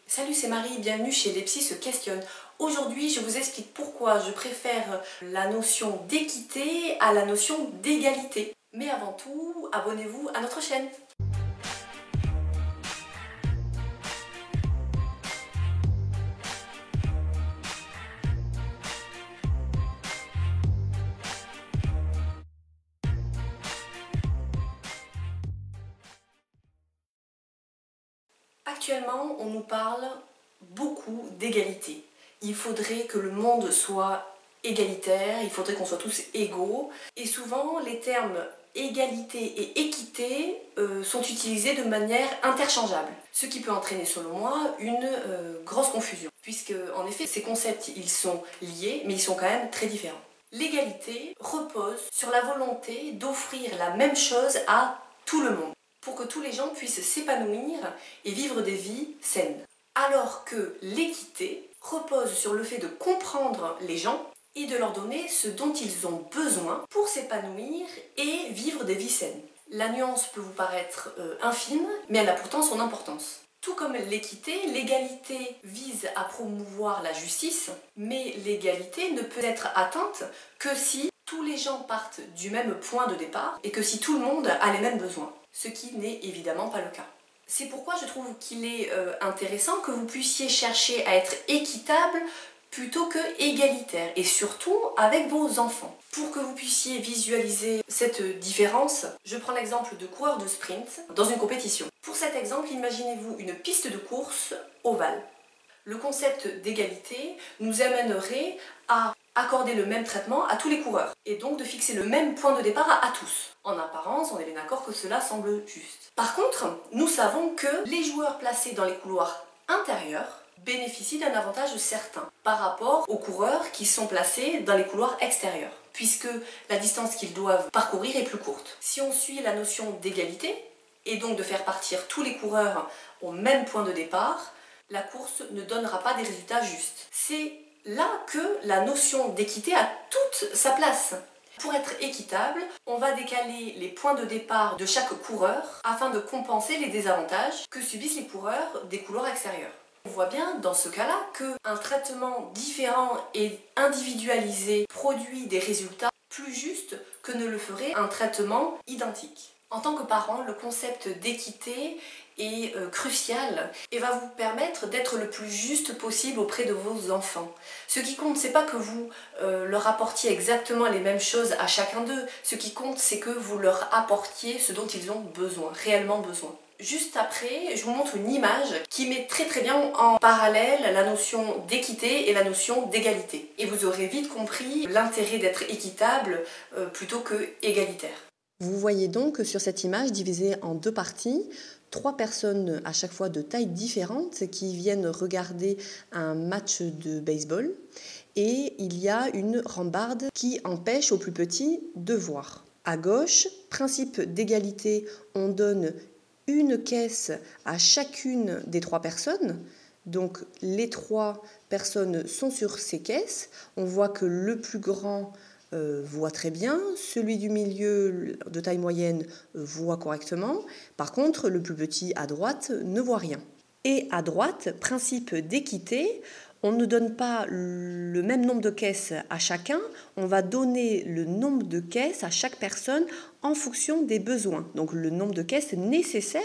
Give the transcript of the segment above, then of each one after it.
Salut, c'est Marie, bienvenue chez Les Psys se questionnent. Aujourd'hui, je vous explique pourquoi je préfère la notion d'équité à la notion d'égalité. Mais avant tout, abonnez-vous à notre chaîne. Actuellement, on nous parle beaucoup d'égalité. Il faudrait que le monde soit égalitaire, il faudrait qu'on soit tous égaux. Et souvent, les termes égalité et équité sont utilisés de manière interchangeable. Ce qui peut entraîner, selon moi, une grosse confusion. Puisque, en effet, ces concepts, ils sont liés, mais ils sont quand même très différents. L'égalité repose sur la volonté d'offrir la même chose à tout le monde, pour que tous les gens puissent s'épanouir et vivre des vies saines. Alors que l'équité repose sur le fait de comprendre les gens et de leur donner ce dont ils ont besoin pour s'épanouir et vivre des vies saines. La nuance peut vous paraître infime, mais elle a pourtant son importance. Tout comme l'équité, l'égalité vise à promouvoir la justice, mais l'égalité ne peut être atteinte que si tous les gens partent du même point de départ et que si tout le monde a les mêmes besoins, ce qui n'est évidemment pas le cas. C'est pourquoi je trouve qu'il est intéressant que vous puissiez chercher à être équitable plutôt que égalitaire, et surtout avec vos enfants. Pour que vous puissiez visualiser cette différence, je prends l'exemple de coureurs de sprint dans une compétition. Pour cet exemple, imaginez-vous une piste de course ovale. Le concept d'égalité nous amènerait à accorder le même traitement à tous les coureurs, et donc de fixer le même point de départ à tous. En apparence, on est bien d'accord que cela semble juste. Par contre, nous savons que les joueurs placés dans les couloirs intérieurs bénéficient d'un avantage certain par rapport aux coureurs qui sont placés dans les couloirs extérieurs, puisque la distance qu'ils doivent parcourir est plus courte. Si on suit la notion d'égalité, et donc de faire partir tous les coureurs au même point de départ, la course ne donnera pas des résultats justes. C'est là que la notion d'équité a toute sa place. Pour être équitable, on va décaler les points de départ de chaque coureur afin de compenser les désavantages que subissent les coureurs des couloirs extérieurs. On voit bien dans ce cas-là qu'un traitement différent et individualisé produit des résultats plus justes que ne le ferait un traitement identique. En tant que parent, le concept d'équité est crucial et va vous permettre d'être le plus juste possible auprès de vos enfants. Ce qui compte, c'est pas que vous leur apportiez exactement les mêmes choses à chacun d'eux. Ce qui compte, c'est que vous leur apportiez ce dont ils ont besoin, réellement besoin. Juste après, je vous montre une image qui met très bien en parallèle la notion d'équité et la notion d'égalité. Et vous aurez vite compris l'intérêt d'être équitable plutôt que égalitaire. Vous voyez donc sur cette image divisée en deux parties, 3 personnes à chaque fois de tailles différentes qui viennent regarder un match de baseball, et il y a une rambarde qui empêche aux plus petits de voir. À gauche, principe d'égalité, on donne une caisse à chacune des 3 personnes. Donc les 3 personnes sont sur ces caisses. On voit que le plus grand voit très bien, celui du milieu de taille moyenne voit correctement. Par contre, le plus petit à droite ne voit rien. Et à droite, principe d'équité, on ne donne pas le même nombre de caisses à chacun, on va donner le nombre de caisses à chaque personne en fonction des besoins. Donc le nombre de caisses nécessaires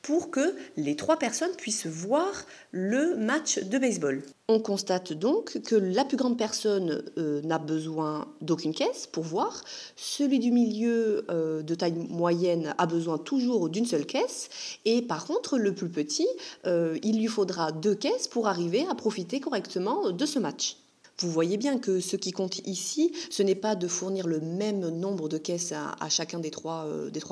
pour que les 3 personnes puissent voir le match de baseball. On constate donc que la plus grande personne n'a besoin d'aucune caisse pour voir. Celui du milieu de taille moyenne a besoin toujours d'une seule caisse. Et par contre, le plus petit, il lui faudra 2 caisses pour arriver à profiter correctement de ce match. Vous voyez bien que ce qui compte ici, ce n'est pas de fournir le même nombre de caisses à chacun des trois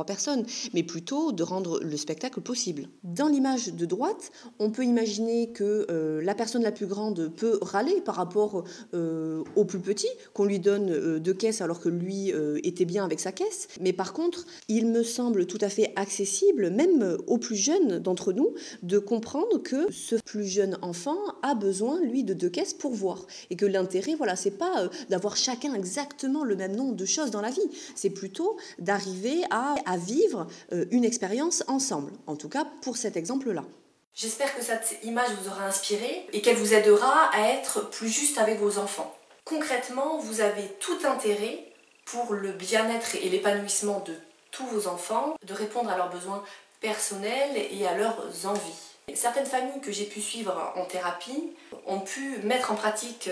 personnes, mais plutôt de rendre le spectacle possible. Dans l'image de droite, on peut imaginer que la personne la plus grande peut râler par rapport au plus petit, qu'on lui donne 2 caisses alors que lui était bien avec sa caisse. Mais par contre, il me semble tout à fait accessible, même aux plus jeunes d'entre nous, de comprendre que ce plus jeune enfant a besoin, lui, de 2 caisses pour voir. Et que l'intérêt, voilà, c'est pas d'avoir chacun exactement le même nombre de choses dans la vie, c'est plutôt d'arriver à vivre une expérience ensemble, en tout cas pour cet exemple-là. J'espère que cette image vous aura inspiré et qu'elle vous aidera à être plus juste avec vos enfants. Concrètement, vous avez tout intérêt pour le bien-être et l'épanouissement de tous vos enfants, de répondre à leurs besoins personnels et à leurs envies. Certaines familles que j'ai pu suivre en thérapie ont pu mettre en pratique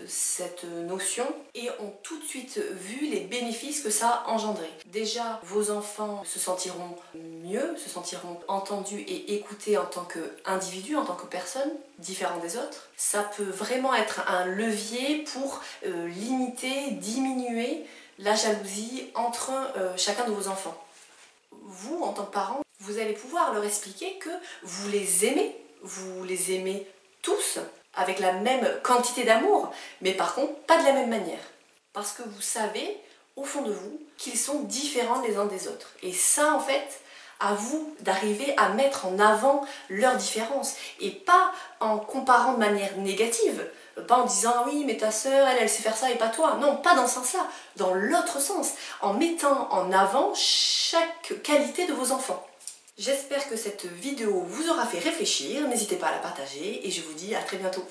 cette notion et ont tout de suite vu les bénéfices que ça a engendré. Déjà, vos enfants se sentiront mieux, se sentiront entendus et écoutés en tant qu'individus, en tant que personnes différentes des autres. Ça peut vraiment être un levier pour limiter, diminuer la jalousie entre chacun de vos enfants. Vous, en tant que parent, vous allez pouvoir leur expliquer que vous les aimez tous, avec la même quantité d'amour, mais par contre, pas de la même manière. Parce que vous savez, au fond de vous, qu'ils sont différents les uns des autres. Et ça, en fait, à vous d'arriver à mettre en avant leurs différences, et pas en comparant de manière négative, pas en disant oui mais ta sœur elle sait faire ça et pas toi, non, pas dans ce sens là, dans l'autre sens, en mettant en avant chaque qualité de vos enfants. J'espère que cette vidéo vous aura fait réfléchir, n'hésitez pas à la partager et je vous dis à très bientôt.